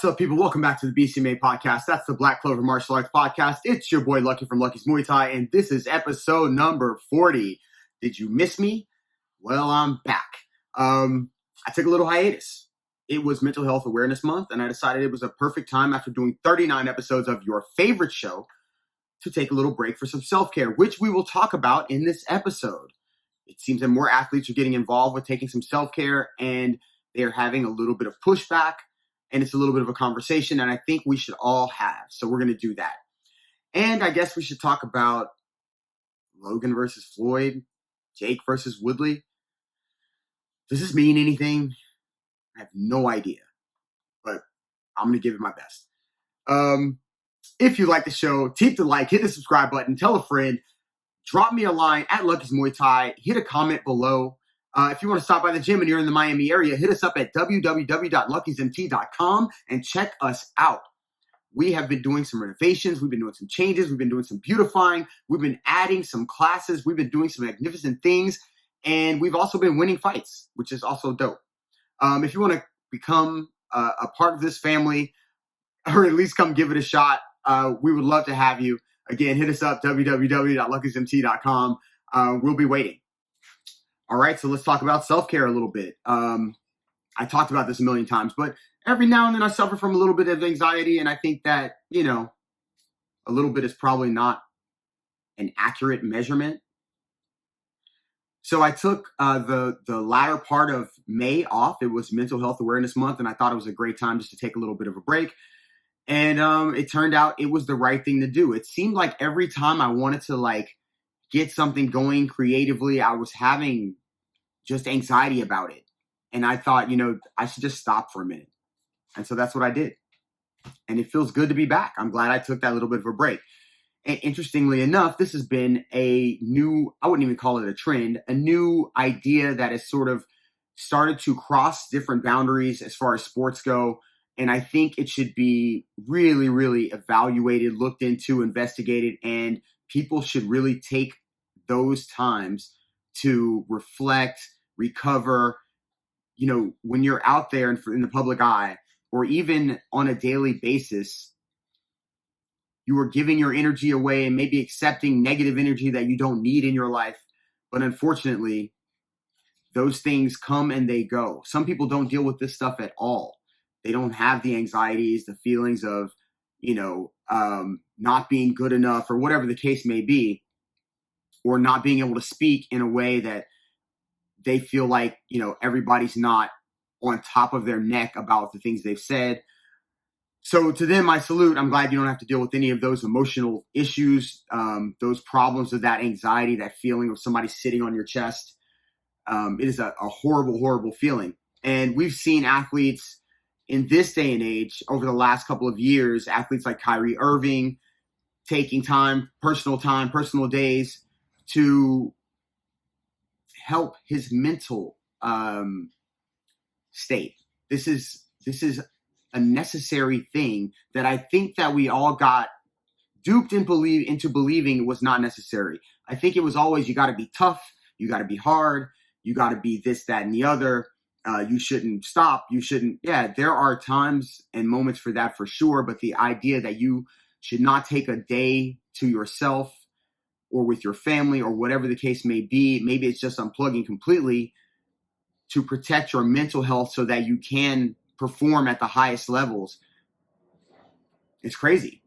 What's up, people? Welcome back to the BCMA podcast. That's the Black Clover Martial Arts podcast. It's your boy Lucky from Lucky's Muay Thai, and this is episode number 40. Did you miss me? Well, I'm back. I took a little hiatus. It was Mental Health Awareness Month, and I decided it was a perfect time after doing 39 episodes of your favorite show to take a little break for some self-care, which we will talk about in this episode. It seems that more athletes are getting involved with taking some self-care, and they're having a little bit of pushback. And it's a little bit of a conversation, and I think we should all have. So we're going to do that. And I guess we should talk about Logan versus Floyd, Jake versus Woodley. Does this mean anything? I have no idea, but I'm going to give it my best. If you like the show, tap the like, hit the subscribe button, tell a friend, drop me a line at Lucky's Muay Thai, hit a comment below. If you want to stop by the gym and you're in the Miami area, hit us up at www.luckysmt.com and check us out. We have been doing some renovations. We've been doing some changes. We've been doing some beautifying. We've been adding some classes. We've been doing some magnificent things. And we've also been winning fights, which is also dope. If you want to become a part of this family or at least come give it a shot, we would love to have you. Again, hit us up, www.luckysmt.com. We'll be waiting. All right, so let's talk about self-care a little bit. I talked about this a million times, but every now and then I suffer from a little bit of anxiety, and I think that, a little bit is probably not an accurate measurement. So I took the latter part of May off. It was Mental Health Awareness Month, and I thought it was a great time just to take a little bit of a break. And it turned out it was the right thing to do. It seemed like every time I wanted to, get something going creatively, I was having just anxiety about it. And I thought, I should just stop for a minute. And so that's what I did. And it feels good to be back. I'm glad I took that little bit of a break. And interestingly enough, this has been a new, I wouldn't even call it a trend, a new idea that has sort of started to cross different boundaries as far as sports go. And I think it should be really, really evaluated, looked into, investigated, and people should really take those times to reflect, recover. When you're out there in the public eye, or even on a daily basis, you are giving your energy away and maybe accepting negative energy that you don't need in your life. But unfortunately, those things come and they go. Some people don't deal with this stuff at all. They don't have the anxieties, the feelings of, not being good enough or whatever the case may be, or not being able to speak in a way that they feel like, everybody's not on top of their neck about the things they've said. So to them, I salute. I'm glad you don't have to deal with any of those emotional issues, those problems of that anxiety, that feeling of somebody sitting on your chest. It is a horrible, horrible feeling. And we've seen athletes in this day and age over the last couple of years, athletes like Kyrie Irving taking time, personal days to help his mental state. This is a necessary thing that I think that we all got duped into believing was not necessary. I think it was always, you got to be tough, you got to be hard, you got to be this, that, and the other. You shouldn't stop. You shouldn't. Yeah, there are times and moments for that for sure. But the idea that you should not take a day to yourself or with your family or whatever the case may be, maybe it's just unplugging completely to protect your mental health so that you can perform at the highest levels. It's crazy.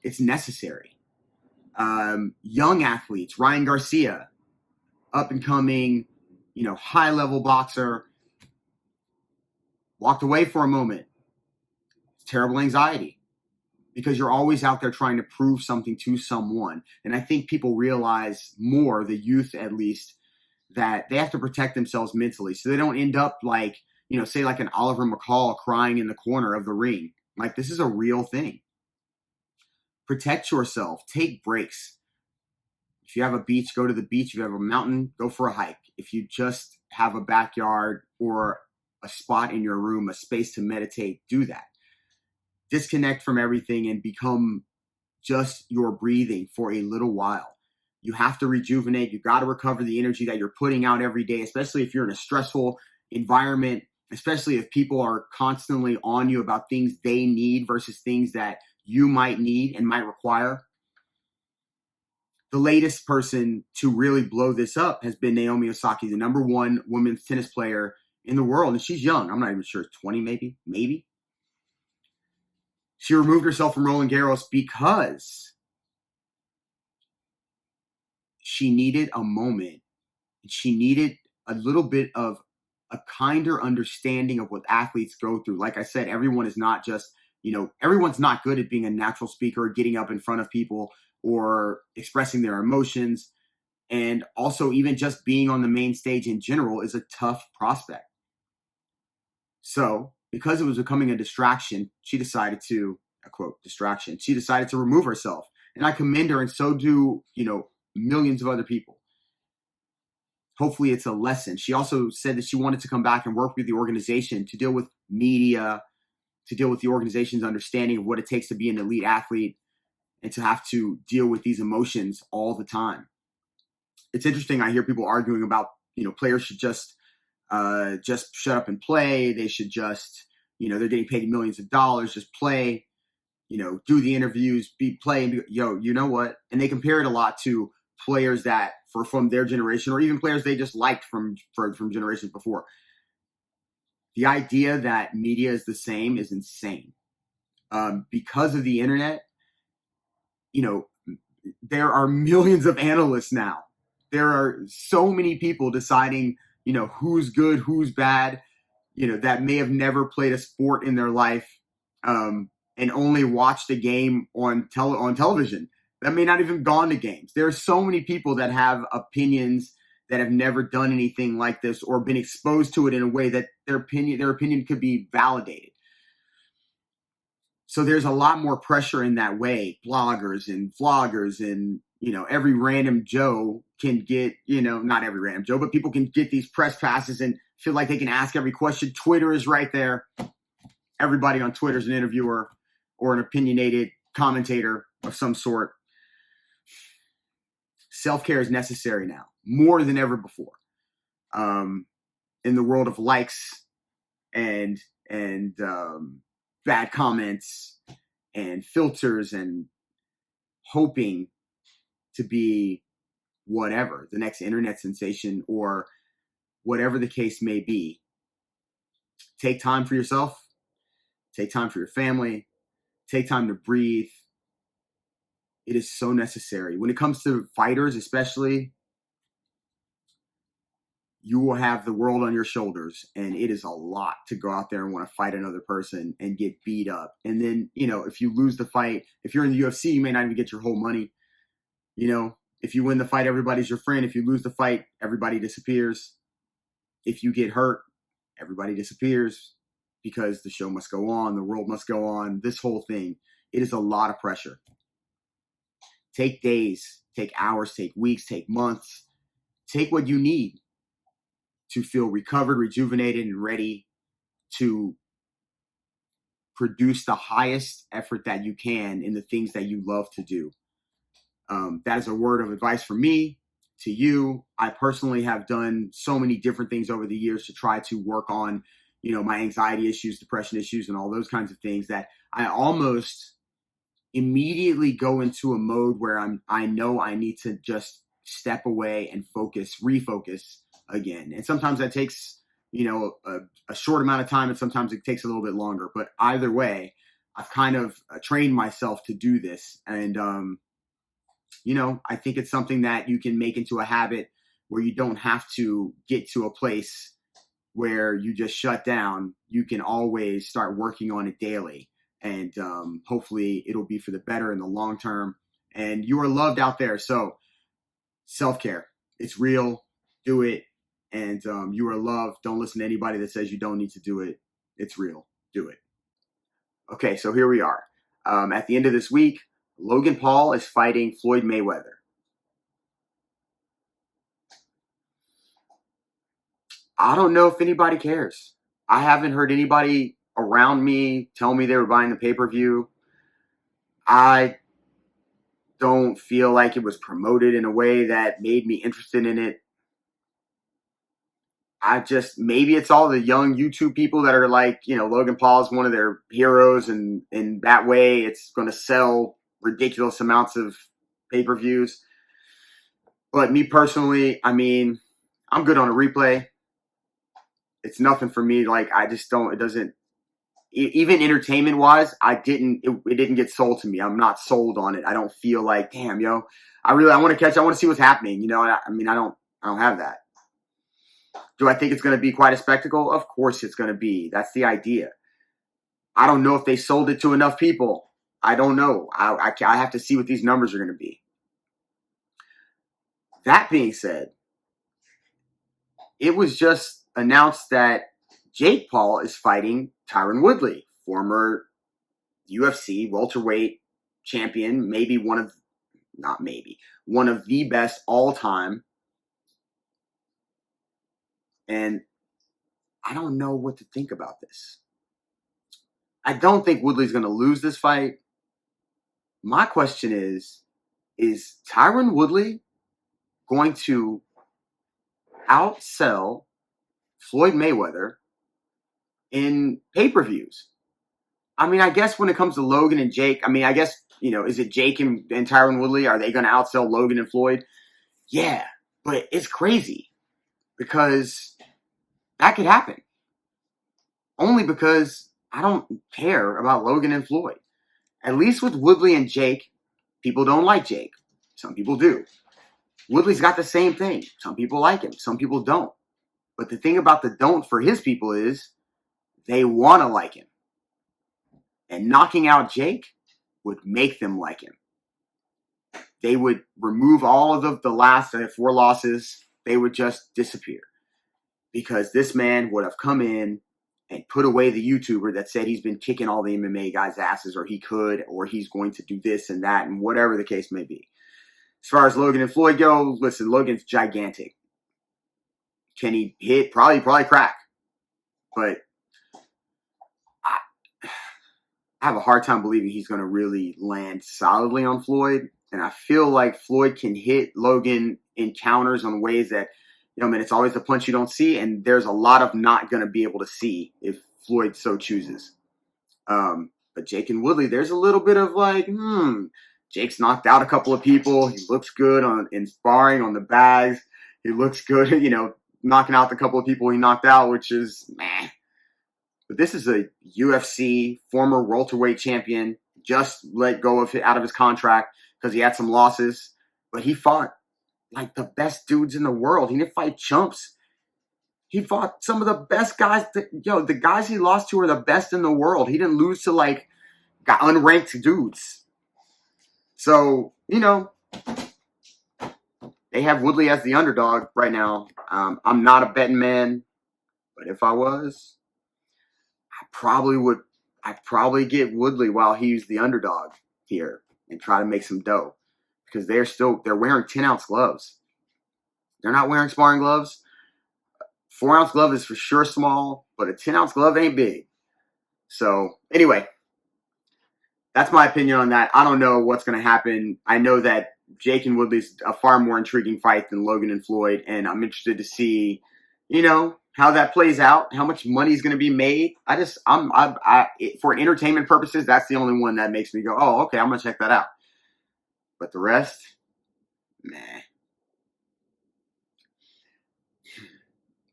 It's necessary. Young athletes, Ryan Garcia, up and coming, high level boxer, walked away for a moment. It's terrible anxiety because you're always out there trying to prove something to someone. And I think people realize more, the youth at least, that they have to protect themselves mentally so they don't end up like, say like an Oliver McCall crying in the corner of the ring. Like, this is a real thing. Protect yourself. Take breaks. If you have a beach, go to the beach. If you have a mountain, go for a hike. If you just have a backyard or a spot in your room, a space to meditate, do that. Disconnect from everything and become just your breathing for a little while. You have to rejuvenate. You got to recover the energy that you're putting out every day, especially if you're in a stressful environment especially if people are constantly on you about things they need versus things that you might need and might require. The latest person to really blow this up has been Naomi Osaka, the number one women's tennis player in the world. And she's young. I'm not even sure, 20 maybe. She removed herself from Roland Garros because she needed a moment. She needed a little bit of a kinder understanding of what athletes go through. Like I said, everyone is not just, everyone's not good at being a natural speaker, getting up in front of people or expressing their emotions. And also even just being on the main stage in general is a tough prospect. So because it was becoming a distraction, she decided to, a quote, distraction, she decided to remove herself. And I commend her, and so do, millions of other people. Hopefully it's a lesson. She also said that she wanted to come back and work with the organization to deal with media, to deal with the organization's understanding of what it takes to be an elite athlete and to have to deal with these emotions all the time. It's interesting. I hear people arguing about, players should just shut up and play. They should just, they're getting paid millions of dollars, just play, do the interviews, play, and be, you know what? And they compare it a lot to players that from their generation, or even players they just liked from generations before. The idea that media is the same is insane. Because of the internet, there are millions of analysts now. There are so many people deciding, who's good, who's bad, that may have never played a sport in their life, and only watched a game on television. That may not even gone to games. There are so many people that have opinions that have never done anything like this or been exposed to it in a way that their opinion could be validated. So there's a lot more pressure in that way. Bloggers and vloggers and, every random Joe can get, not every random Joe, but people can get these press passes and feel like they can ask every question. Twitter is right there. Everybody on Twitter is an interviewer or an opinionated commentator of some sort. Self-care is necessary now, more than ever before. In the world of likes and bad comments and filters and hoping to be whatever, the next internet sensation or whatever the case may be. Take time for yourself. Take time for your family. Take time to breathe. It is so necessary. When it comes to fighters, especially, you will have the world on your shoulders, and it is a lot to go out there and want to fight another person and get beat up. And then, if you lose the fight, if you're in the UFC, you may not even get your whole money. If you win the fight, everybody's your friend. If you lose the fight, everybody disappears. If you get hurt, everybody disappears because the show must go on, the world must go on, this whole thing. It is a lot of pressure. Take days, take hours, take weeks, take months. Take what you need to feel recovered, rejuvenated, and ready to produce the highest effort that you can in the things that you love to do. That is a word of advice from me to you. I personally have done so many different things over the years to try to work on, my anxiety issues, depression issues, and all those kinds of things that I almost immediately go into a mode where I know I need to just step away and refocus again. And sometimes that takes, a short amount of time, and sometimes it takes a little bit longer. But either way, I've kind of trained myself to do this. And, I think it's something that you can make into a habit where you don't have to get to a place where you just shut down. You can always start working on it daily. And hopefully it'll be for the better in the long term. And you are loved out there. So self-care, it's real. Do it. And you are loved. Don't listen to anybody that says you don't need to do it. It's real. Do it. Okay, so here we are. At the end of this week, Logan Paul is fighting Floyd Mayweather. I don't know if anybody cares. I haven't heard anybody around me tell me they were buying the pay-per-view. I don't feel like it was promoted in a way that made me interested in it. maybe it's all the young YouTube people that are like, Logan Paul is one of their heroes, and in that way it's going to sell ridiculous amounts of pay-per-views. But me personally, I'm good on a replay. It's nothing for me. Like, I just don't, it doesn't, even entertainment wise, it didn't get sold to me. I'm not sold on it. I don't feel like, damn, I want to see what's happening. I don't have that. Do I think it's going to be quite a spectacle? Of course it's going to be. That's the idea. I don't know if they sold it to enough people. I don't know. I have to see what these numbers are going to be. That being said, it was just announced that Jake Paul is fighting Tyron Woodley, former UFC welterweight champion, one of the best all time. And I don't know what to think about this. I don't think Woodley's going to lose this fight. My question is Tyron Woodley going to outsell Floyd Mayweather in pay-per-views? I guess when it comes to Logan and Jake, is it Jake and Tyron Woodley? Are they going to outsell Logan and Floyd? Yeah, but it's crazy because that could happen. Only because I don't care about Logan and Floyd. At least with Woodley and Jake, people don't like Jake. Some people do. Woodley's got the same thing. Some people like him. Some people don't. But the thing about the don't for his people is they want to like him. And knocking out Jake would make them like him. They would remove all of the last 4 losses. They would just disappear. Because this man would have come in and put away the YouTuber that said he's been kicking all the MMA guys' asses, or he could, or he's going to do this and that, and whatever the case may be. As far as Logan and Floyd go, listen, Logan's gigantic. Can he hit? Probably crack. But I have a hard time believing he's going to really land solidly on Floyd. And I feel like Floyd can hit Logan in counters on ways that, it's always the punch you don't see. And there's a lot of not going to be able to see if Floyd so chooses. But Jake and Woodley, there's a little bit of like, Jake's knocked out a couple of people. He looks good in sparring on the bags. He looks good, knocking out the couple of people he knocked out, which is meh. But this is a UFC former welterweight champion, just let go out of his contract because he had some losses. But he fought like the best dudes in the world. He didn't fight chumps. He fought some of the best guys. The guys he lost to are the best in the world. He didn't lose to like unranked dudes. So, they have Woodley as the underdog right now. I'm not a betting man, but if I was, I'd probably get Woodley while he's the underdog here and try to make some dough. Because they're wearing 10-ounce gloves. They're not wearing sparring gloves. 4-ounce glove is for sure small, but a 10-ounce glove ain't big. So, anyway, that's my opinion on that. I don't know what's going to happen. I know that Jake and Woodley's a far more intriguing fight than Logan and Floyd, and I'm interested to see, how that plays out, how much money is going to be made. For entertainment purposes, that's the only one that makes me go, oh, okay, I'm going to check that out. But the rest, meh.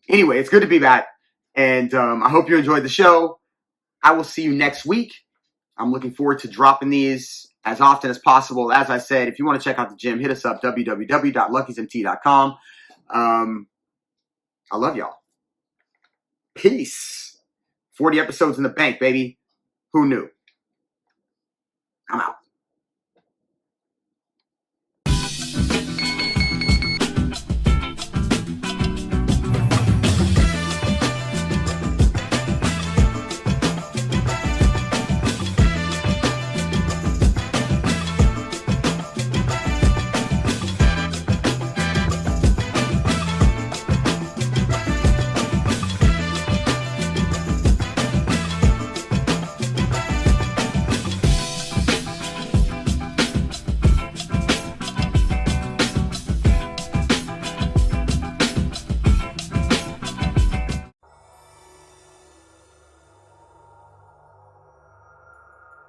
Anyway, it's good to be back, and I hope you enjoyed the show. I will see you next week. I'm looking forward to dropping these as often as possible. As I said, if you want to check out the gym, hit us up, www.luckysmt.com. I love y'all. Peace. 40 episodes in the bank, baby. Who knew? I'm out.